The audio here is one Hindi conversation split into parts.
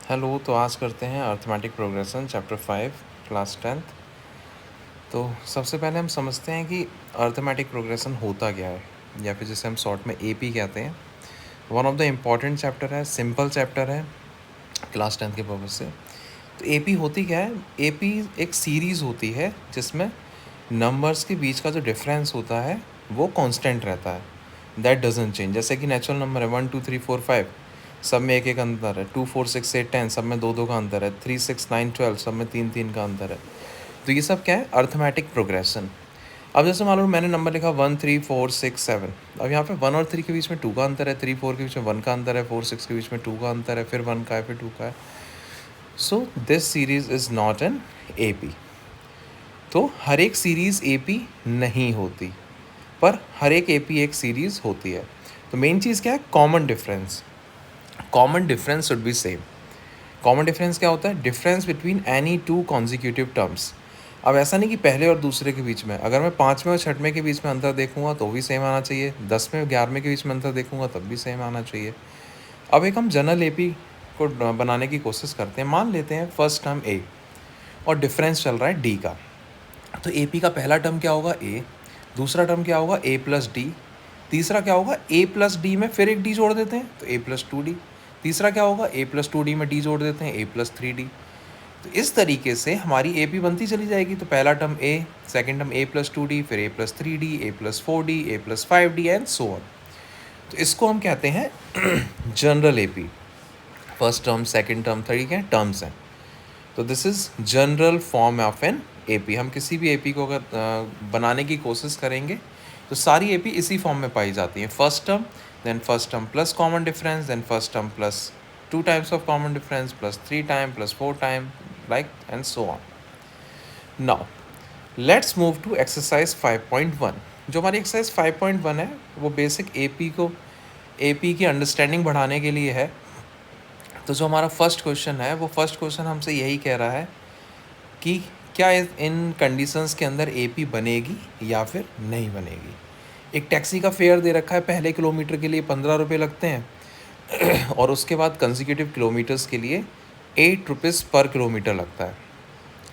हेलो। तो आज करते हैं arithmetic progression chapter 5 class 10th। तो सबसे पहले हम समझते हैं कि अर्थमेटिक प्रोग्रेशन होता क्या है, या फिर जिसे हम शॉर्ट में एपी कहते हैं। One of the important chapter है, सिंपल चैप्टर है क्लास 10th के पर्पज से। तो एपी होती क्या है? एपी एक सीरीज़ होती है जिसमें नंबर्स के बीच का जो डिफरेंस होता है वो कांस्टेंट रहता है, दैट डजंट चेंज। जैसे कि नेचुरल नंबर है 1 2 3 4 5, सब में एक एक अंतर है। 2 4 6 8 10, सब में दो दो का अंतर है। 3 6 9 12, सब में तीन तीन का अंतर है। तो ये सब क्या है? Arithmetic progression. अब जैसे मान लो मैंने नंबर लिखा 1 3 4 6 7। अब यहाँ पे 1 और 3 के बीच में 2 का अंतर है, 3 4 के बीच में 1 का अंतर है, 4 6 के बीच में 2 का अंतर है, फिर 1 का है, फिर 2 का है। So this series is not an AP. तो हर एक सीरीज़ एपी नहीं होती, पर हर एक एपी एक सीरीज़ होती है। तो मेन चीज़ क्या है? Common difference. Common difference should be same. Common difference क्या होता है? Difference between any two consecutive terms. अब ऐसा नहीं कि पहले और दूसरे के बीच में, अगर मैं 5वें और 6वें के बीच में अंतर देखूंगा तो भी सेम आना चाहिए, 10वें और 11वें के बीच में अंतर देखूंगा तब भी सेम आना चाहिए। अब एक हम जनरल एपी को बनाने की कोशिश करते हैं। मान लेते हैं फर्स्ट टर्म ए और डिफरेंस चल रहा है डी का। तो ए पी का पहला टर्म क्या होगा? ए। दूसरा टर्म क्या होगा? ए प्लस डी। तीसरा क्या होगा? ए प्लस डी में फिर एक डी जोड़ देते हैं तो ए प्लस टू डी। तीसरा क्या होगा? ए प्लस टू डी में डी जोड़ देते हैं, ए प्लस थ्री डी। तो इस तरीके से हमारी ए पी बनती चली जाएगी। तो पहला term a, second term a plus two d, फिर a plus three d, a plus four d, a plus five d and so on. तो इसको हम कहते हैं general A P. First term, second term, third क्या टर्म्स हैं। तो this is general form of an AP. हम किसी भी एपी को अगर बनाने की कोशिश करेंगे तो सारी एपी इसी फॉर्म में पाई जाती हैं। First term plus common difference, then first term plus two times of common difference, plus three time, plus four time, like and so on. Now let's move to exercise 5.1। जो हमारी एक्सरसाइज 5.1 है वो बेसिक एपी की अंडरस्टैंडिंग बढ़ाने के लिए है। तो जो हमारा फर्स्ट क्वेश्चन है वो फर्स्ट क्वेश्चन हमसे यही कह रहा है कि क्या इन कंडीशंस के अंदर एपी बनेगी या फिर नहीं बनेगी। एक टैक्सी का फेयर दे रखा है, पहले किलोमीटर के लिए 15 रुपये लगते हैं और उसके बाद कंसिक्यूटिव किलोमीटर्स के लिए 8 रुपीज़ पर किलोमीटर लगता है,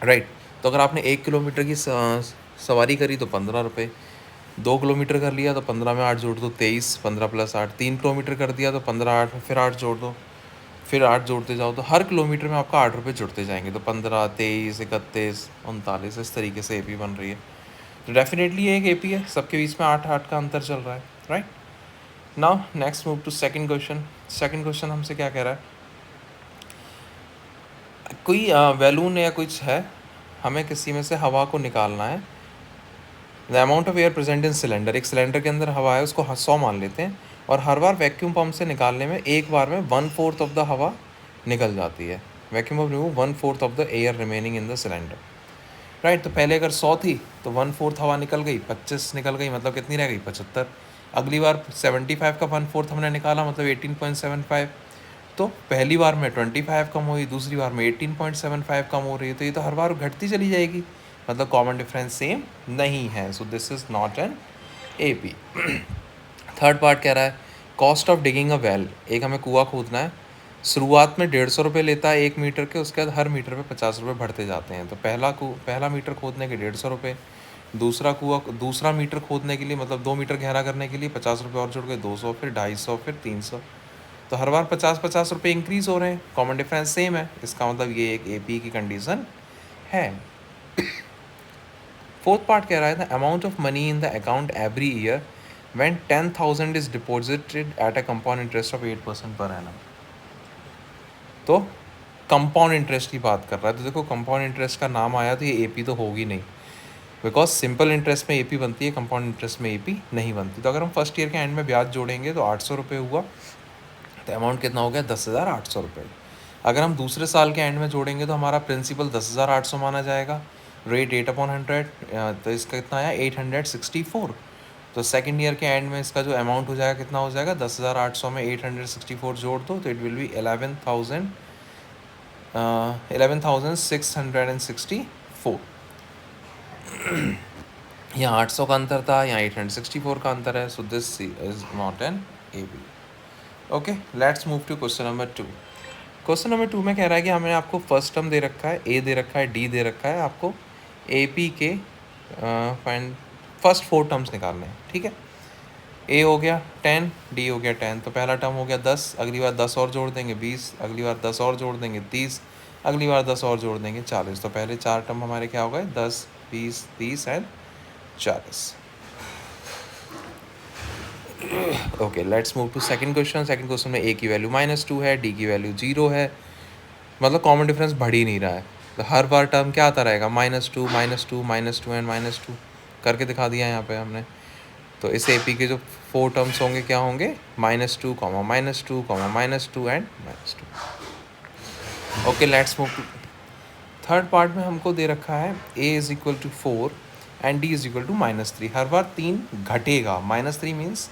राइट। तो अगर आपने 1 किलोमीटर की सवारी करी तो 15 रुपये, 2 किलोमीटर कर लिया तो 15 में 8 जोड़ दो, 23, 15 प्लस 8, 3 किलोमीटर कर दिया तो 15 8 फिर 8 जोड़ दो, फिर 8 जोड़ते जाओ तो हर किलोमीटर में आपका 8 रुपये जुड़ते जाएंगे। तो 15, 23, 31, 39, इस तरीके से एपी बन रही है। तो डेफिनेटली ये एक एपी है, सबके बीच में 8 8 का अंतर चल रहा है, right. Now next move to second question. Second question हमसे क्या कह रहा है? कोई बैलून या कुछ है, हमें किसी में से हवा को निकालना है। The amount of air present in cylinder, एक सिलेंडर के अंदर हवा है, उसको 100 मान लेते हैं, और हर बार वैक्यूम पंप से निकालने में एक बार में 1/4 ऑफ द हवा निकल जाती है। Vacuum pump remove 1/4 of the air remaining in the cylinder, right. तो पहले अगर 100 थी तो 1/4 हवा निकल गई, 25 निकल गई, मतलब कितनी रह गई? 75। अगली बार 75 का 1/4 हमने निकाला, मतलब 18.75। तो पहली बार में 25 कम हुई, दूसरी बार में 18.75 कम हो रही है। तो ये तो हर बार घटती चली जाएगी, मतलब कॉमन डिफरेंस सेम नहीं है। So this is not an A P. Third part कह रहा है cost of digging a well. एक हमें कुआं खोदना है, शुरुआत में 150 रुपये लेता है 1 मीटर के, उसके बाद हर मीटर पे 50 रुपये बढ़ते जाते हैं। तो पहला मीटर खोदने के 150 रुपये, दूसरा मीटर खोदने के लिए, मतलब 2 मीटर गहरा करने के लिए 50 रुपये और जुड़ के 200, फिर 250, फिर 300। तो हर बार 50 रुपये इंक्रीज़ हो रहे हैं, कॉमन डिफरेंस सेम है। इसका मतलब ये एक एपी की कंडीशन है। फोर्थ पार्ट कह रहा है the amount of money in the account every year when 10,000 is deposited at a compound interest of 8% per annum. तो कंपाउंड इंटरेस्ट की बात कर रहा है। तो देखो कंपाउंड इंटरेस्ट का नाम आया तो ये एपी तो होगी नहीं, बिकॉज सिंपल इंटरेस्ट में एपी बनती है, कंपाउंड इंटरेस्ट में एपी नहीं बनती। तो अगर हम फर्स्ट ईयर के एंड में ब्याज जोड़ेंगे तो 800 रुपये हुआ, तो अमाउंट कितना हो गया? 10,800 रुपये। अगर हम दूसरे साल के एंड में जोड़ेंगे तो हमारा प्रिंसिपल 10,800 माना जाएगा, रेट 8/100, तो इसका कितना आया? 864। तो सेकेंड ईयर के एंड में इसका जो अमाउंट हो जाएगा कितना हो जाएगा? 10,800 में 864 जोड़ दो तो इट विल बी 11,664। यहाँ 800 का अंतर था, यहाँ 864 का अंतर है। So this is not an A B. Okay, let's move to question number 2। Question number 2 में कह रहा है कि हमें आपको फर्स्ट टर्म दे रखा है, ए दे रखा है, डी दे रखा है, आपको ए पी के फाइंड फर्स्ट 4 टर्म्स निकालने हैं, ठीक है। ए हो गया 10, डी हो गया 10, तो पहला टर्म हो गया 10, अगली बार 10 और जोड़ देंगे 20, अगली बार 10 और जोड़ देंगे 30, अगली बार 10 और जोड़ देंगे 40। तो पहले 4 टर्म हमारे क्या हो गए, 10, 20, 30 and 40। Okay, let's move to second question. Second question में ए की वैल्यू -2 है, डी की वैल्यू 0 है, मतलब कॉमन डिफरेंस बढ़ ही नहीं रहा है। तो हर बार टर्म क्या आता रहेगा, -2, -2, -2 एंड -2 करके दिखा दिया यहाँ पे हमने। तो इस ए पी के जो 4 टर्म्स होंगे क्या होंगे, -2, -2, -2 and -2। Okay, let's move to third part में। हमको दे रखा है a is equal to 4 and d is equal to -3। हर बार 3 घटेगा, -3 मीन्स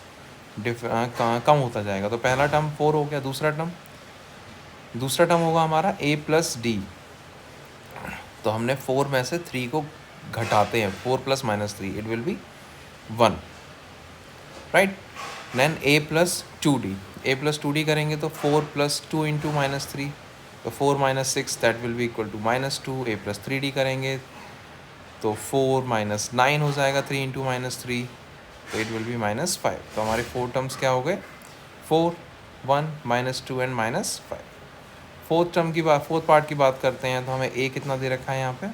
कम होता जाएगा। तो पहला टर्म 4 हो गया, दूसरा टर्म होगा हमारा a प्लस डी। तो हमने 4 में से 3 को घटाते हैं, 4 plus -3 it will be 1, right. Then a plus 2d, a plus 2d करेंगे तो 4 प्लस 2 इंटू -3, तो 4 - 6 that will be equal to -2। a plus 3d करेंगे तो 4 - 9 हो जाएगा, 3 इंटू -3, तो इट विल बी -5। तो हमारे 4 टर्म्स क्या हो गए, 4, 1, -2 एंड -5। फोर्थ पार्ट की बात करते हैं तो हमें a कितना दे रखा है यहाँ पे,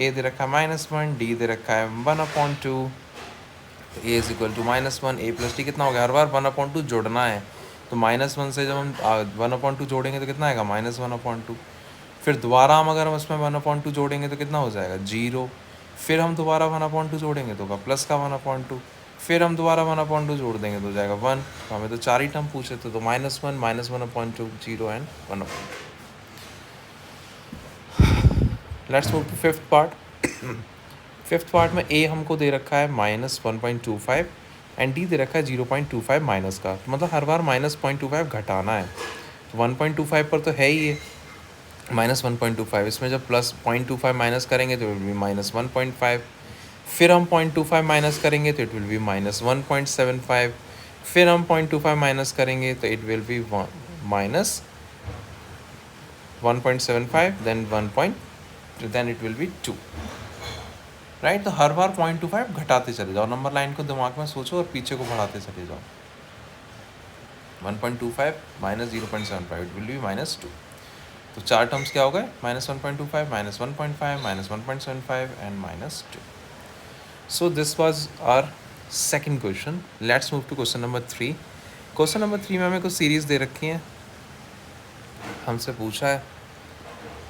a दे रखा है -1, d दे रखा है 1/2। तो a is equal to -1, a plus D कितना हो गया, हर बार 1/2 जोड़ना है। तो -1 से जब हम 1/2 जोड़ेंगे तो कितना आएगा, -1/2। फिर दोबारा हम अगर हम उसमें 1/2 जोड़ेंगे तो कितना हो जाएगा, 0। फिर हम दोबारा 1/2 जोड़ेंगे तो होगा प्लस का 1/2। फिर हम दोबारा 1/2 जोड़ देंगे तो हो जाएगा 1। तो हमें तो 4 ही टर्म पूछे थे, तो -1, -1/2, 0 and 1/2। Let's move to fifth part. Fifth part में a हमको दे रखा है -1.25 एंड d दे रखा है 0.25 माइनस का। तो मतलब हर बार -0.25 घटाना है। तो 1.25 पर तो है ही है -1.25, इसमें जब प्लस 0.25 माइनस करेंगे तो इट विल बी -1.5। फिर हम 0.25 माइनस करेंगे तो इट विल बी -1.75। फिर हम 0.25 माइनस करेंगे तो it will be -1.75, then it will be 2, right. तो हर बार 0.25 घटाते चले जाओ, नंबर लाइन को दिमाग में सोचो और पीछे को बढ़ाते चले जाओ। 1.25 माइनस 0.75 इट विल बी -2। तो 4 टर्म्स क्या हो गए, -1.25, -1.5, -1.75 and -2। So this was our second question. Let's move to question number 3। Question number 3 में हमें कुछ सीरीज़ दे रखी हैं। हमसे पूछा है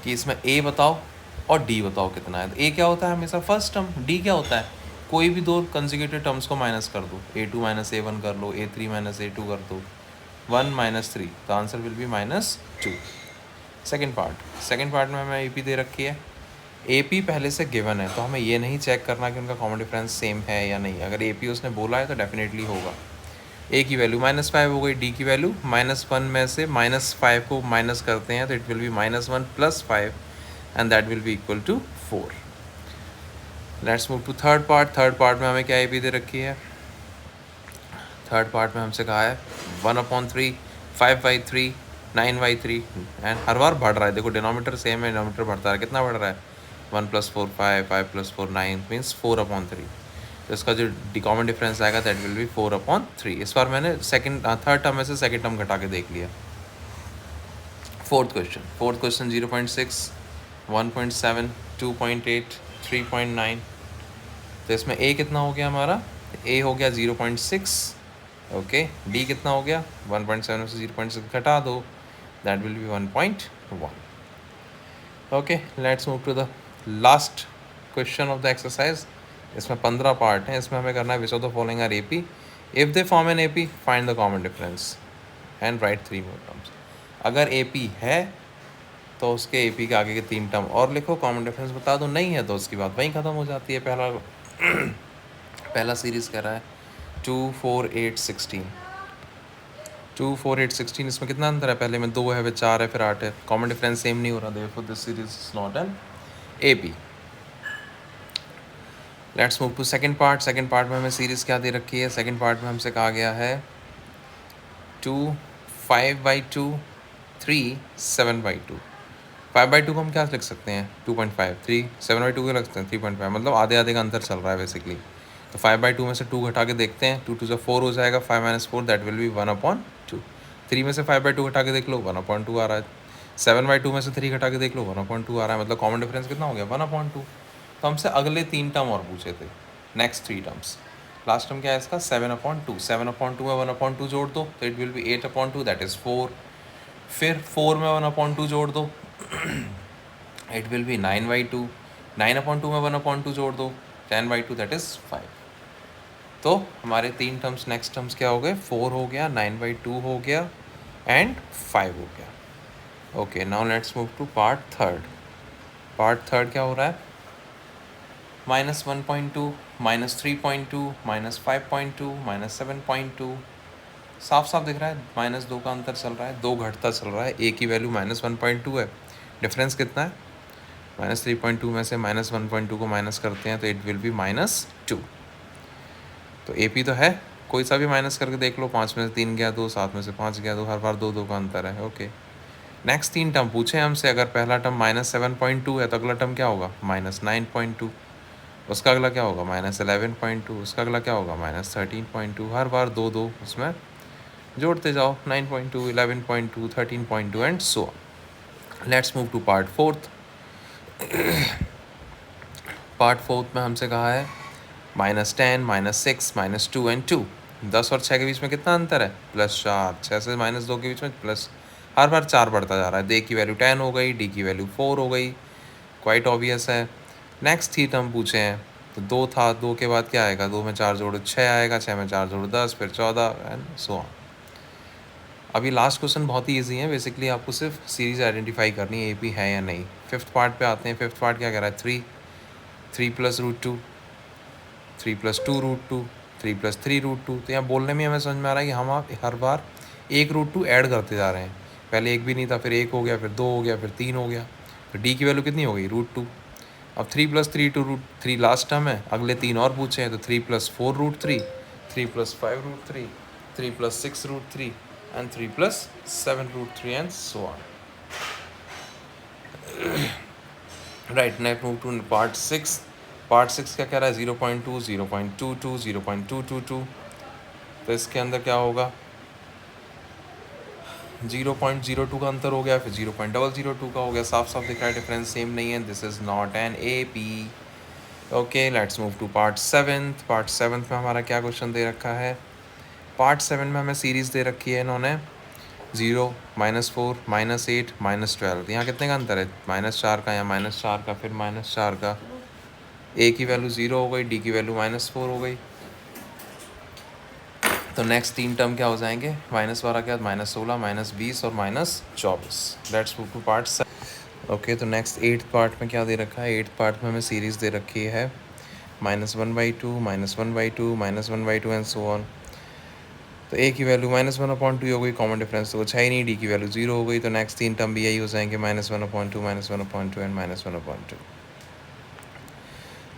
कि इसमें a बताओ और d बताओ कितना है। तो a क्या होता है, हमेशा फर्स्ट टर्म। d क्या होता है, कोई भी 2 कंसेक्यूटिव टर्म्स को माइनस कर दो, a2 - a1 कर लो, a3 - a2 कर दो, 1 - 3, तो answer will be -2। Second part में हमें AP दे रखी है। AP पहले से गिवन है, तो हमें ये नहीं चेक करना कि उनका कॉमन डिफरेंस सेम है या नहीं। अगर AP उसने बोला है तो डेफिनेटली होगा। a की वैल्यू -5 हो गई, d की वैल्यू -1 में से -5 को माइनस करते हैं तो it will be -1 + 5 and that will be equal to 4। Let's move to third part में हमें क्या AP दे रखी है। थर्ड पार्ट में हमसे कहा है 1/3, 5/3, 9/3 एंड हर बार बढ़ रहा है। देखो डिनोमीटर सेम है, डिनोमीटर बढ़ता है, कितना बढ़ रहा है, 1 + 4 5, 5 + 4 9 मीन्स 4/3। तो इसका जो कॉमन डिफरेंस आएगा दैट विल बी 4/3। इस बार मैंने थर्ड टर्म में से सेकंड टर्म घटा के देख लिया। Fourth question 0.6, 1.7, 2.8, 3.9। तो इसमें a कितना हो गया हमारा, a हो गया 0.6, ओके। d कितना हो गया, 1.7 में से 0.6 घटा दो, that will be 1.1। Okay, let's move to the last question of the exercise. इसमें 15 पार्ट हैं। इसमें हमें करना है which of the following are AP। If they form an AP, find the common difference and write 3 more terms. अगर AP है तो उसके AP के आगे के 3 टर्म और लिखो, कॉमन डिफरेंस बता दो। नहीं है तो उसकी बात वहीं ख़त्म हो जाती है। पहला सीरीज़ कह रहा है 2, 4, 8, 16। 2, 4, 8, 16, इसमें कितना अंतर है, पहले में 2 है, फिर 4 है, फिर 8 है। कॉमन डिफरेंस सेम नहीं हो रहा, therefore this series is not an AP। Let's move to second part में हमें सीरीज़ क्या दे रखी है। सेकंड पार्ट में हमसे कहा गया है 2, 5/2 3 7/2। 5/2 को हम क्या लिख सकते हैं? 2.5। 3 7/2 को लिख सकते हैं 3.5, मतलब आधे आधे का अंतर चल रहा है बेसिकली। तो 5/2 में से 2 घटा के देखते हैं, 2 2 से 4 हो जाएगा, 5 - 4 दैट विल बी 1/2। 3 में से 5/2 घटा के देख लो, 1/2 आ रहा है। 7/2 में से 3 घटा के देख लो, 1/2 आ रहा है, मतलब कॉमन डिफरेंस कितना हो गया? 1/2। तो हमसे अगले 3 टर्म और पूछे थे, नेक्स्ट 3 टर्म्स। लास्ट टर्म क्या है इसका? 7/2। 7/2 में 1/2 जोड़ दो तो it will B 8/2, that is 4। फिर 4 में 1/2 जोड़ दो इट विल बी 9/2। 9/2 में 1/2 जोड़ दो 10/2, दैट इज़ 5। तो हमारे 3 टर्म्स, नेक्स्ट टर्म्स क्या हो गए? 4 हो गया, 9/2 हो गया एंड 5 हो गया। Okay, now let's move to part third. Part third क्या हो रहा है? -1.2, -3.2, -5.2, -7.2। साफ साफ दिख रहा है -2 का अंतर चल रहा है, 2 घटता चल रहा है। ए की वैल्यू -1.2 है, डिफरेंस कितना है? -3.2 में से -1.2 को माइनस करते हैं तो इट विल बी -2। तो ए पी तो है, कोई सा भी माइनस करके देख लो। 5 में से 3 गया 2, 7 में से 5 गया 2, हर बार 2 2 का अंतर है। ओके, नेक्स्ट 3 टर्म पूछे हमसे। अगर पहला टर्म -7.2 है तो अगला टर्म क्या होगा? -9.2। उसका अगला क्या होगा? -11.2। उसका अगला क्या होगा? -13.2। हर बार 2 2 उसमें जोड़ते जाओ, 9.2, 11.2, 13.2 and so. Let's move to part fourth. Part fourth में हमसे कहा है -10, -6, -2 एंड 2। 10 और 6 के बीच में कितना अंतर है? +4। 6 से -2 के बीच में प्लस, हर बार 4 बढ़ता जा रहा है। ए की वैल्यू 10 हो गई, डी की वैल्यू 4 हो गई, क्वाइट ऑब्वियस है। नेक्स्ट 3 टर्म पूछे हैं तो 2 था, 2 के बाद क्या आएगा? 2 में 4 जोड़ो 6 आएगा, 6 में 4 जोड़ो 10, फिर 14 एंड सो ऑन। अभी लास्ट क्वेश्चन बहुत ही ईजी है, बेसिकली आपको सिर्फ सीरीज आइडेंटिफाई करनी है, ए पी है या नहीं। फिफ्थ पार्ट पे आते हैं। फिफ्थ पार्ट क्या कह रहा है? 3 + √2, 3 + 2 √2, 3 + 3 √2। तो यहाँ बोलने में हमें समझ में आ रहा है कि हम आप हर बार 1 √2 ऐड करते जा रहे हैं। पहले 1 भी नहीं था, फिर 1 हो गया, फिर 2 हो गया, फिर 3 हो गया, फिर डी की वैल्यू कितनी हो गई? √2। अब 3 + 3 √3 लास्ट टर्म है, अगले 3 और पूछे हैं तो 3 + 4 √3, 3 + 5 √3, 3 + 6 √3 and 3 + 7 √3 and so on. Right, now move to part 6. Part 6 क्या कह रहा है? 0.2, 0.22, 0.222। तो इसके अंदर क्या होगा? 0.02 का अंतर हो गया, फिर 0.002 का हो गया। साफ साफ दिख रहा है डिफरेंस सेम नहीं है। This is not an A P. Okay, let's move to part 7th। Part 7th में हमारा क्या क्वेश्चन दे रखा है? पार्ट 7 में हमें सीरीज़ दे रखी है इन्होंने 0, -4, -8, -12। यहाँ कितने का अंतर है? -4 का, या -4 का, फिर -4 का। ए की वैल्यू 0 हो गई, डी की वैल्यू -4 हो गई। तो नेक्स्ट 3 टर्म क्या हो जाएंगे? -12 के बाद -16, -20 और -24। Let's move to part 7। Okay, तो नेक्स्ट 8th पार्ट में क्या दे रखा है? 8th पार्ट में हमें सीरीज़ दे रखी है -1/2, -1/2, -1/2 एंड सो ऑन। तो ए की वैल्यू -1/2 हो गई, कॉमन डिफरेंस तो कुछ है ही नहीं, डी की वैल्यू 0 हो गई। तो नेक्स्ट 3 टर्म भी यही हो जाएंगे, -1/2, -1/2 and -1/2।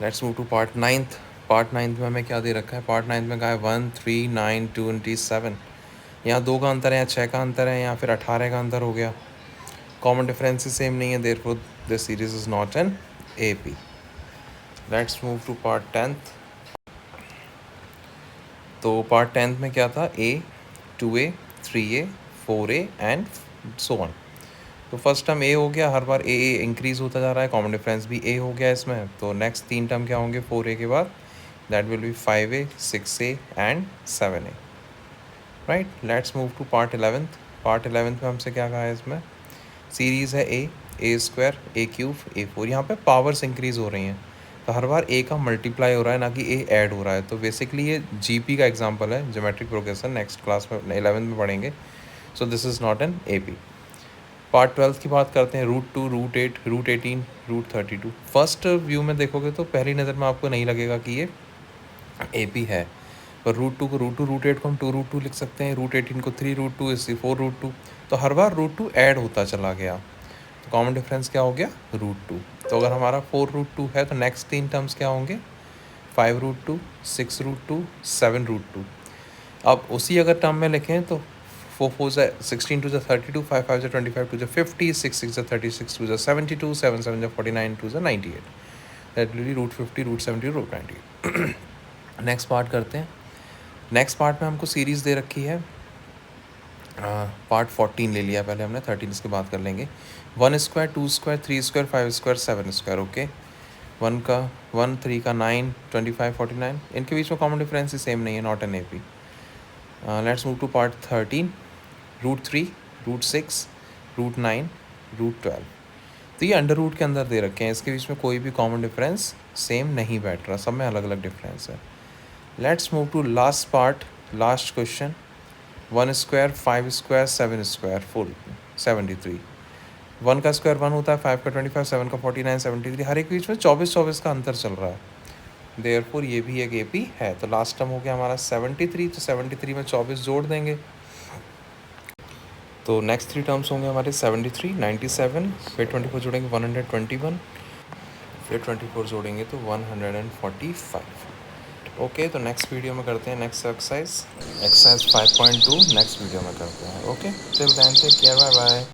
Let's move to part 9th। Part 9th में हमें क्या दे रखा है? पार्ट 9th में कहा है 1, 3, 9, 27। यहाँ 2 का अंतर है, यहाँ 6 का अंतर है, यहाँ फिर 18 का अंतर हो गया। कॉमन डिफरेंस सेम नहीं है, therefore this series is not an A P. Let's move to part 10th। तो पार्ट 10th में क्या था? A, 2a, 3a, 4a and so on. तो फर्स्ट टर्म ए हो गया, हर बार ए इंक्रीज़ होता जा रहा है, कॉमन डिफरेंस भी ए हो गया इसमें। तो नेक्स्ट 3 टर्म क्या होंगे 4a के बाद? That will be 5a, 6a and 7a। Right, let's move to part 11th। Part 11th में हमसे क्या कहा है? इसमें सीरीज़ है a², a³ a4। यहाँ पे पावर्स इंक्रीज़ हो रही हैं, तो हर बार a का मल्टीप्लाई हो रहा है, ना कि a ऐड हो रहा है। तो बेसिकली ये जीपी का एग्जांपल है, ज्योमेट्रिक प्रोग्रेशन। नेक्स्ट क्लास में 11th में पढ़ेंगे। So this is not an A P. Part 12 की बात करते हैं। √2, √8, √18, √32। फर्स्ट व्यू में देखोगे तो पहली नज़र में आपको नहीं लगेगा कि ये ए पी है, पर √2 को √2, √8 को हम 2 √2 लिख सकते हैं, √18 को 3 √2, इससे 4 √2। तो हर बार √2 ऐड होता चला गया, तो कॉमन डिफरेंस क्या हो गया? √2। तो अगर हमारा 4 √2 है तो नेक्स्ट 3 टर्म्स क्या होंगे? 5 √2, 6 √2, 7 √2। अब उसी अगर टर्म में लिखें तो 4 4 ज़ा 16, 2 ज़ा 32, 5 5 ज़ा 25, 2 ज़ा 50, 6 6 ज़ा 36, 2 ज़ा 72, 7 7 ज़ा 49, 2 ज़ा 98. That will be root 50, root 70, root 98. Next part करते हैं. नेक्स्ट पार्ट में हमको सीरीज़ दे रखी है. पार्ट 14 ले लिया पहले हमने, 13 इसके बाद कर लेंगे. 1 square, 2 square, 3 square, 5 square, 7 square. Okay, 1 का 1, 3 का 9, 25, 49. इनके बीच में कॉमन डिफरेंस ही सेम नहीं है, not an A P. Let's move to part 13. Root 3, root 6, root 9, root 12. तो ये अंडर रूट के अंदर दे रखे हैं, इसके बीच में कोई भी कॉमन डिफरेंस सेम नहीं बैठ रहा, सब में अलग अलग डिफरेंस है. Let's move to last part, last question. 1 square, 5 square, 7 square, फुल 73. 1 का स्क्वायर 1 होता है, 5 का 25, 7 का 49, 73. हर एक बीच में 24 का अंतर चल रहा है. देयरफॉर ये भी एक एपी है. तो लास्ट टर्म हो गया हमारा 73. तो 73 में 24 जोड़ देंगे, तो नेक्स्ट 3 टर्म्स होंगे हमारे 73, 97, फिर 24 जोड़ेंगे 121, फिर 24 जोड़ेंगे तो 145. ओके, तो नेक्स्ट वीडियो में करते हैं नेक्स्ट एक्सरसाइज 5.2 नेक्स्ट वीडियो में करते हैं. Okay, till then take care, bye bye.